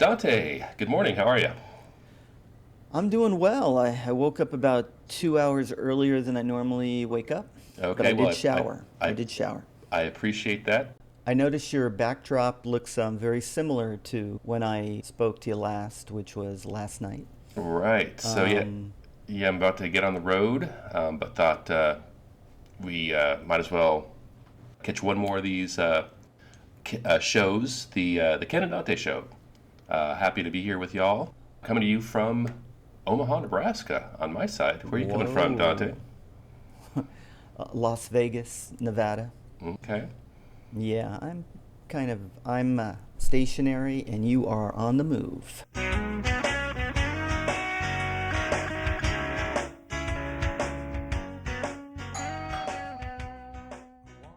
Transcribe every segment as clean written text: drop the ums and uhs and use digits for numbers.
Dante, good morning. How are you? I'm doing well. I woke up about 2 hours earlier than I normally wake up, but I Okay, did well, shower. I I, did shower. I appreciate that. I noticed your backdrop looks very similar to when I spoke to you last, which was last night. Right. Um, Yeah, I'm about to get on the road, but thought we might as well catch one more of these shows, the Ken and Dante show. Happy to be here with y'all. Coming to you from Omaha, Nebraska, on my side. Where are you coming from, Dante? Whoa. Las Vegas, Nevada. Okay. Yeah, I'm stationary and you are on the move.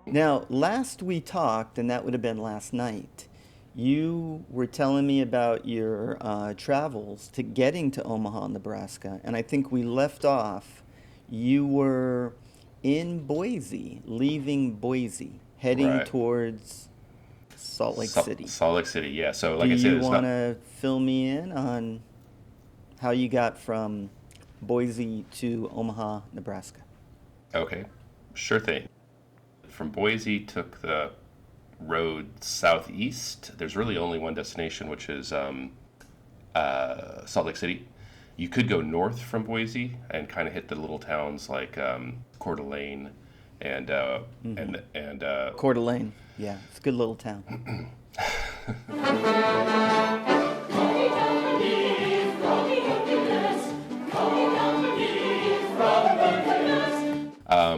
Now, last we talked, and that would have been last night, you were telling me about your travels to getting to Omaha, Nebraska, and I think we left off. You were in Boise, leaving Boise, heading Right. towards Salt Lake City. Salt Lake City, yeah. So, Do like I said, you it's want not. to fill me in on how you got from Boise to Omaha, Nebraska? Okay, sure thing. From Boise, took the road southeast. There's really only one destination, which is Salt Lake City. You could go north from Boise and kind of hit the little towns like Coeur d'Alene and Coeur d'Alene. Yeah, it's a good little town.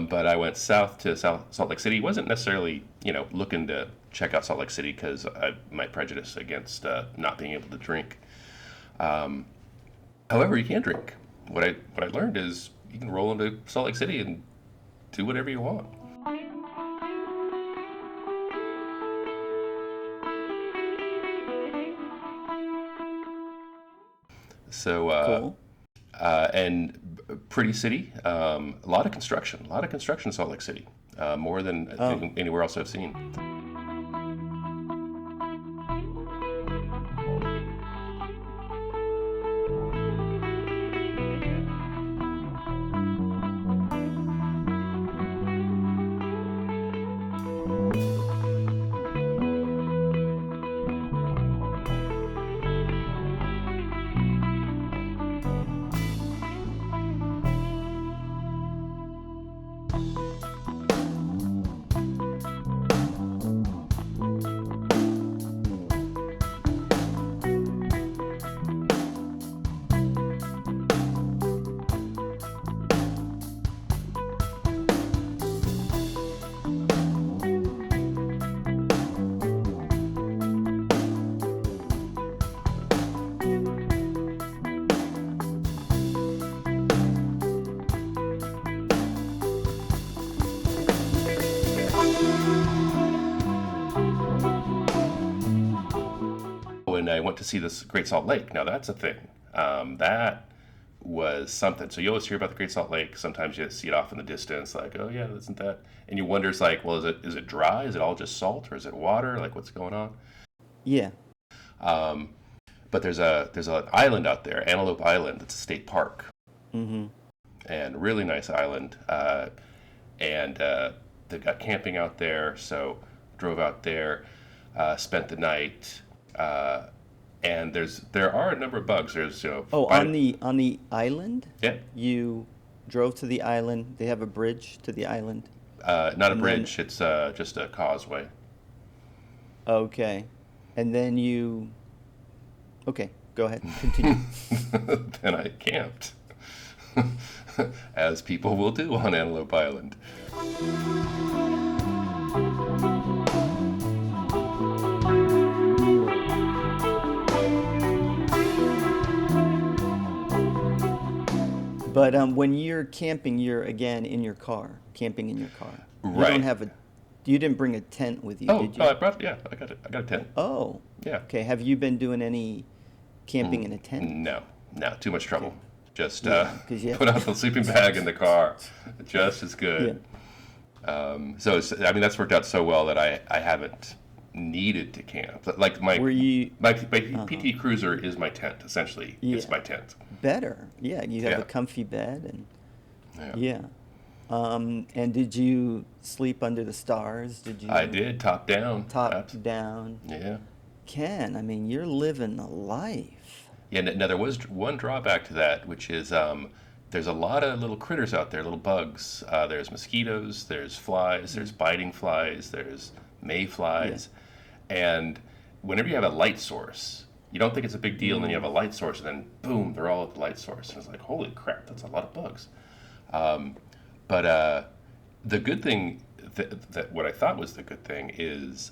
but I went south to Salt Lake City. Wasn't necessarily looking to check out Salt Lake City because my prejudice against not being able to drink. However, you can drink. What I learned is you can roll into Salt Lake City and do whatever you want. So Cool. and pretty city, a lot of construction in Salt Lake City, more than Oh, anywhere else I've seen. When I went to see this Great Salt Lake, now that's a thing. That was something. So you always hear about the Great Salt Lake. Sometimes you see it off in the distance, like, oh yeah, isn't that? And you wonder, it's like, well, is it dry? Is it all just salt, or is it water? Like, what's going on? yeah. Um, but there's an island out there, Antelope Island. It's a state park Mm-hmm. and really nice island. And they've got camping out there, so drove out there, spent the night. And there are a number of bugs. There's Oh, spider. on the island, Yeah, you drove to the island. They have a bridge to the island, not a and then bridge. It's just a causeway. okay, and then you okay. Go ahead, continue. Then I camped, as people will do on Antelope Island. But when you're camping, you're again in your car, camping in your car. You don't Right. have a, you didn't bring a tent with you, Oh did no, you? I got it. I got a tent. Oh, Yeah. okay. Have you been doing any camping in a tent? No, no, too much Okay. trouble. Just Yeah, because you have put out the sleeping bag in the car. Just as yeah. good. So I mean, that's worked out so well that I haven't needed to camp. Like my Were you? my Uh-huh. PT Cruiser is my tent. Essentially, it's Yeah. my tent. Better. Yeah, you have a Yeah, comfy bed and yeah. yeah. And did you sleep under the stars? Did I you did top down. top down? Yeah. Ken, I mean, you're living the life. Yeah, now there was one drawback to that, which is there's a lot of little critters out there, little bugs. There's mosquitoes, there's flies, there's biting flies, there's Yeah. mayflies, and whenever you have a light source, you don't think it's a big deal, and then you have a light source, and then boom, they're all at the light source, and it's like, holy crap, that's a lot of bugs. But the good thing that what I thought was the good thing is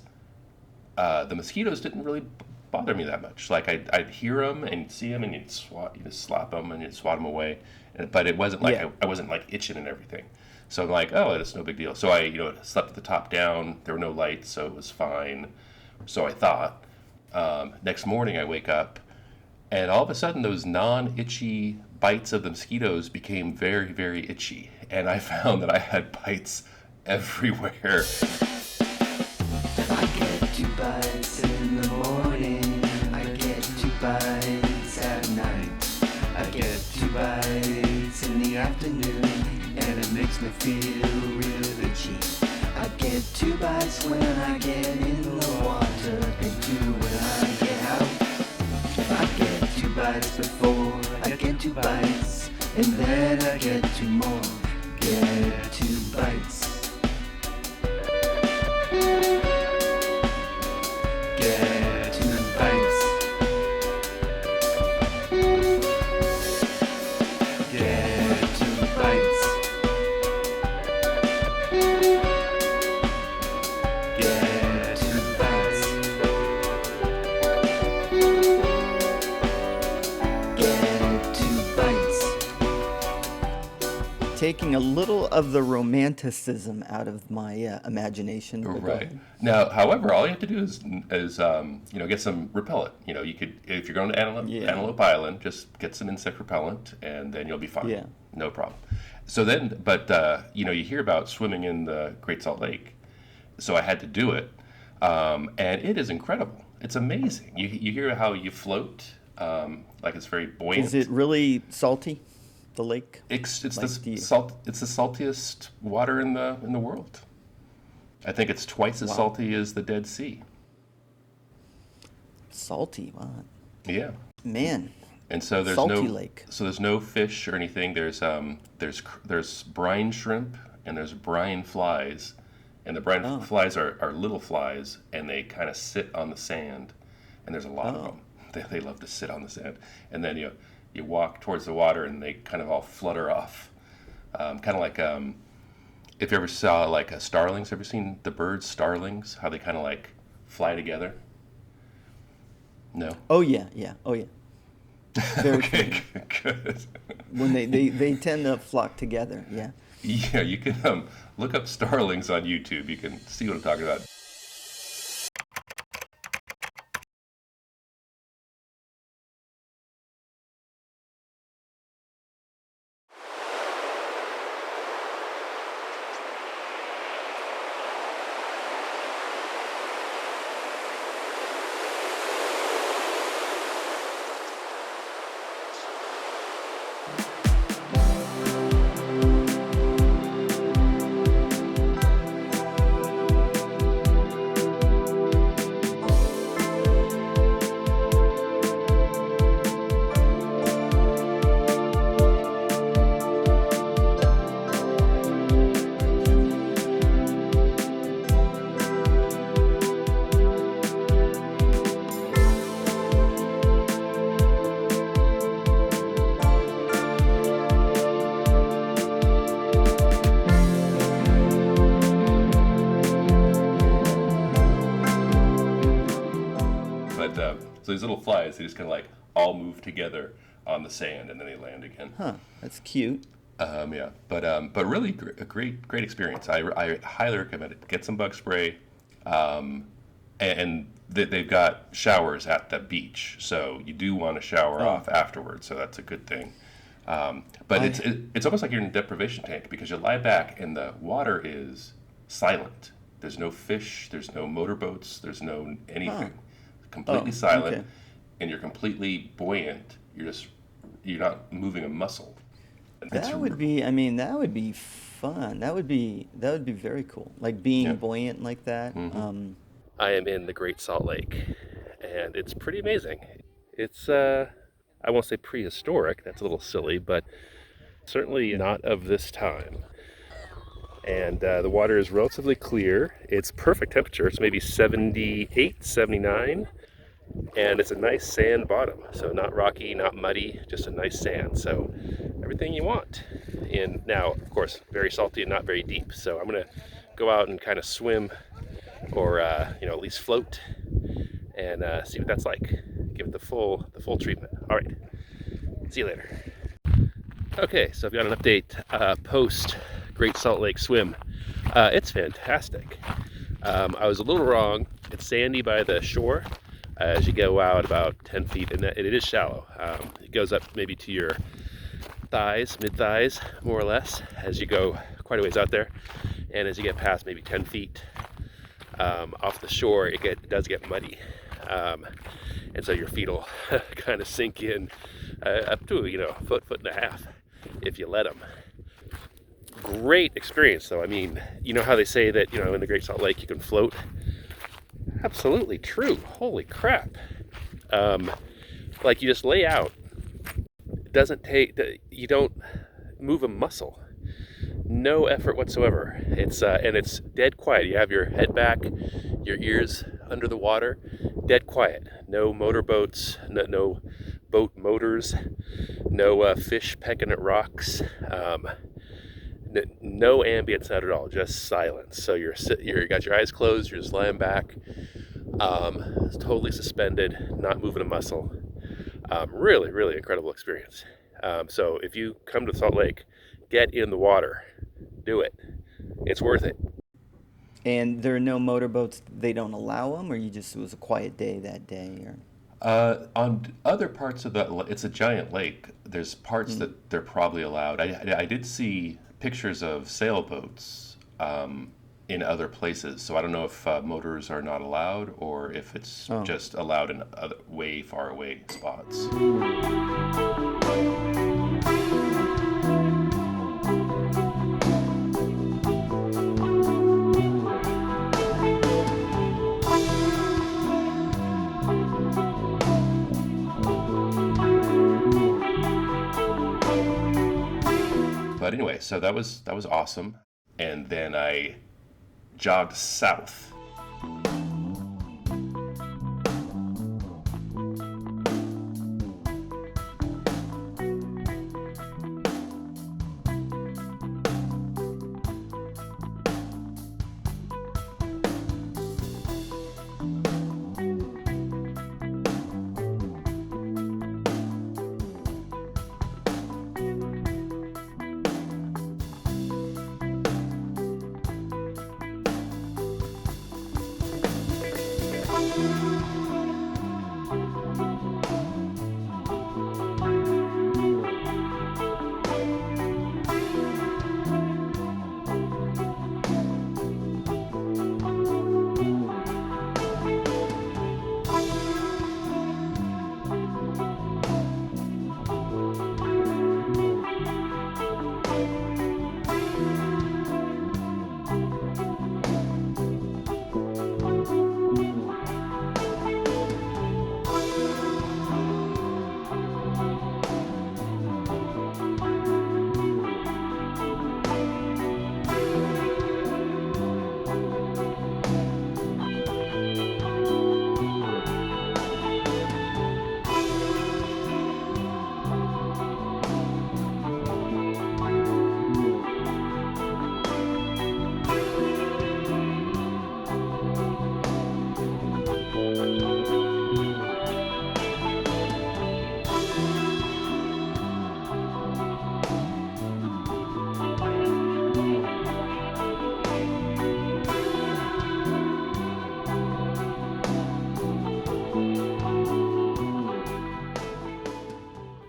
the mosquitoes didn't really bother me that much. Like I'd hear them and you'd see them and you just slap them and you'd swat them away. But it wasn't like Yeah. I wasn't like itching and everything. So I'm like, oh, it's no big deal. So I, slept with the top down. There were no lights, so it was fine. So I thought. Next morning I wake up and all of a sudden those non-itchy bites of the mosquitoes became very, very itchy. And I found that I had bites everywhere. I get 2 bites in the morning. I get 2 bites at night. I get 2 bites in the afternoon, and it makes me feel real itchy. I get 2 bites when I get in the water, and 2 when I get out. I get 2 bites before I get 2 bites, and then I get 2 more. Get 2 bites. Get 2 bites. Get 2 bites. Get 2 bites. Get 2 bites. Taking a little of the romanticism out of my imagination. But go Right. ahead. Now, however, all you have to do is get some repellent. You could, if you're going to Yeah. Antelope Island, just get some insect repellent, and then you'll be fine. Yeah. No problem. So then, but you hear about swimming in the Great Salt Lake, so I had to do it, and it is incredible. It's amazing. You hear how you float, like it's very buoyant. Is it really salty, the lake? It's Like, the do you? salt. It's the saltiest water in the world. I think it's twice as Wow. salty as the Dead Sea. Salty, wow. Yeah. Man, And so salty lake. there's no fish or anything. There's brine shrimp and there's brine flies, and the brine Oh, flies are little flies, and they kind of sit on the sand, and there's a lot of oh, them. They love to sit on the sand, and then you walk towards the water, and they kind of all flutter off, kind of like if you ever saw like starlings. Ever seen the birds starlings? How they kind of like fly together? No. oh yeah, yeah, oh yeah. Very Okay, familiar. good. When they tend to flock together, yeah. Yeah, you can look up starlings on YouTube. You can see what I'm talking about. But so these little flies, they just kind of like all move together on the sand, and then they land again. Huh, that's cute. Yeah, but really a great experience. I highly recommend it. Get some bug spray, and they've got showers at the beach, so you do want to shower Oh, off afterwards. So that's a good thing. But I it's almost like you're in a deprivation tank because you lie back and the water is silent. There's no fish, there's no motorboats, there's no Huh. anything. Completely Oh, silent, okay. and you're completely buoyant. You're not moving a muscle. It's That would be, I mean, that would be fun. That would be very cool. Like yeah. being buoyant like that. I am in the Great Salt Lake, and it's pretty amazing. It's I won't say prehistoric. That's a little silly, but certainly not of this time. And the water is relatively clear. It's perfect temperature. It's maybe 78, 79, and it's a nice sand bottom. So not rocky, not muddy, just a nice sand. So everything you want. And now, of course, very salty and not very deep. So I'm gonna go out and kind of swim, or at least float, and see what that's like. Give it the full treatment. All right. See you later. Okay, so I've got an update post Great Salt Lake swim. It's fantastic. I was a little wrong. It's sandy by the shore as you go out about 10 feet, and it is shallow. It goes up maybe to your thighs, mid thighs, more or less, as you go quite a ways out there. And as you get past maybe 10 feet off the shore, it does get muddy. And so your feet will kind of sink in up to a foot and a half if you let them. Great experience though. I mean, you know how they say that in the Great Salt Lake you can float? Absolutely true. Holy crap. Like you just lay out. It doesn't take, you don't move a muscle. No effort whatsoever. It's dead quiet. You have your head back, your ears under the water, dead quiet. No motorboats, no boat motors, no fish pecking at rocks. No ambient sound at all, just silence. So you got your eyes closed, you're just lying back, totally suspended, not moving a muscle. Really, really incredible experience. So if you come to Salt Lake, get in the water, do it. It's worth it. And there are no motorboats. They don't allow them, or it was a quiet day that day, or. On other parts of it's a giant lake. There's parts Mm. that they're probably allowed. I did see pictures of sailboats in other places, so I don't know if motors are not allowed or if it's Oh. just allowed in other way far away spots. But anyway, so that was awesome. And then I jogged south.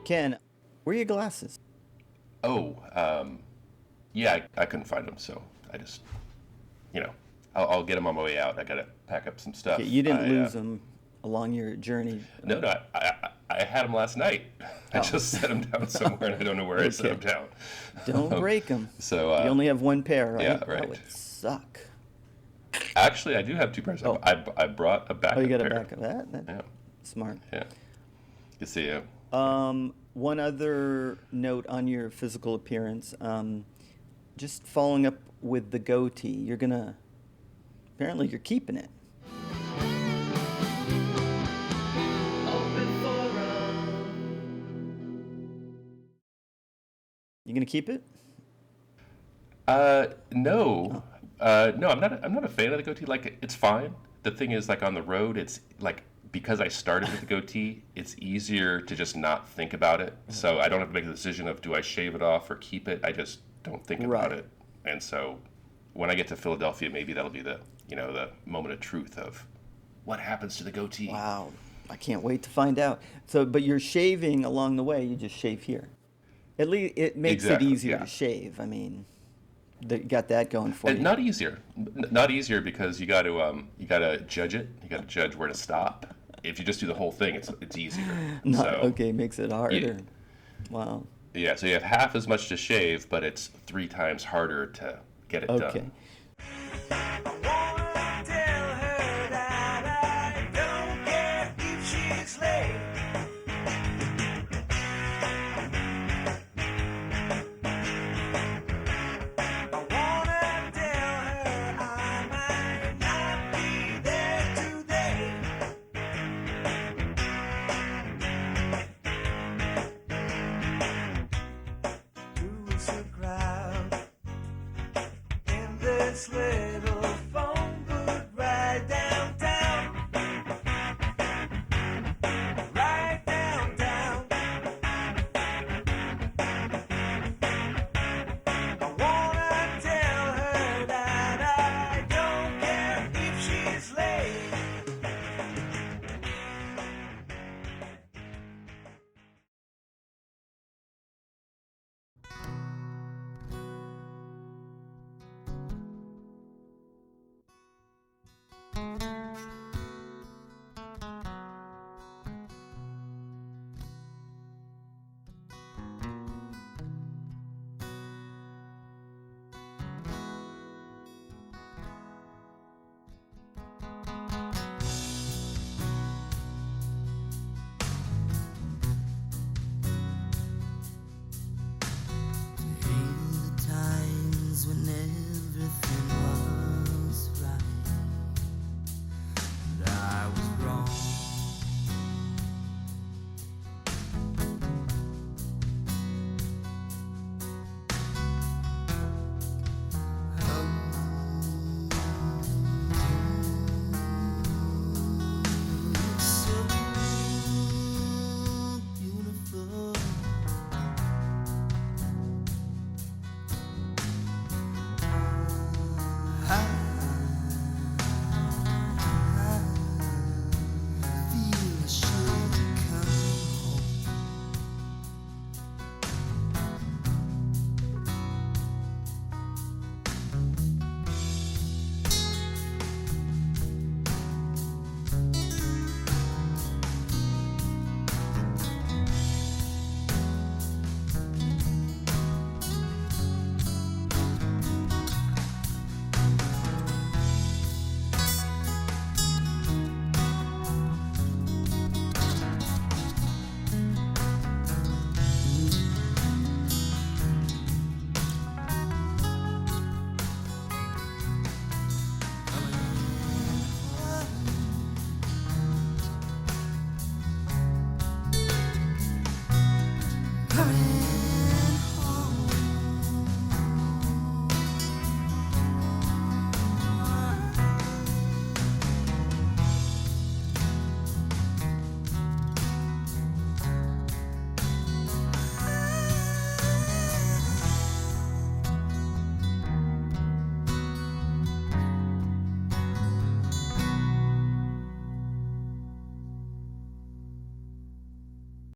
Ken, where are your glasses? Oh, yeah, I couldn't find them, so I just, you know, I'll get them on my way out. I gotta pack up some stuff. Okay, you didn't I, lose them along your journey. No, no, I had them last night. I Oh. just set them down somewhere, and I don't know where I set them Okay. down. Don't break them. So You only have one pair, right? yeah, right. That would suck. actually, I do have two pairs. Oh. I brought a backup Oh, you got a pair. backup. That Yeah, smart. yeah. You see, yeah. One other note on your physical appearance. Just following up with the goatee. Apparently you're keeping it. You gonna keep it? No, no, I'm not a fan of the goatee. Like, it's fine. The thing is, like on the road, it's like because I started with the goatee, it's easier to just not think about it. So I don't have to make a decision of do I shave it off or keep it. I just don't think about Right. it. And so when I get to Philadelphia, maybe that'll be the moment of truth of what happens to the goatee. Wow, I can't wait to find out. So, but you're shaving along the way. You just shave here. At least it makes Exactly, it easier yeah. to shave. I mean, you got that going for And you. not easier, not easier because you got to judge it. You got to judge where to stop. If you just do the whole thing, it's easier. Not So, okay, makes it harder. Wow. yeah, so you have half as much to shave, but it's 3 times harder to get it Okay. done. I wanna tell her that I don't care if she's late.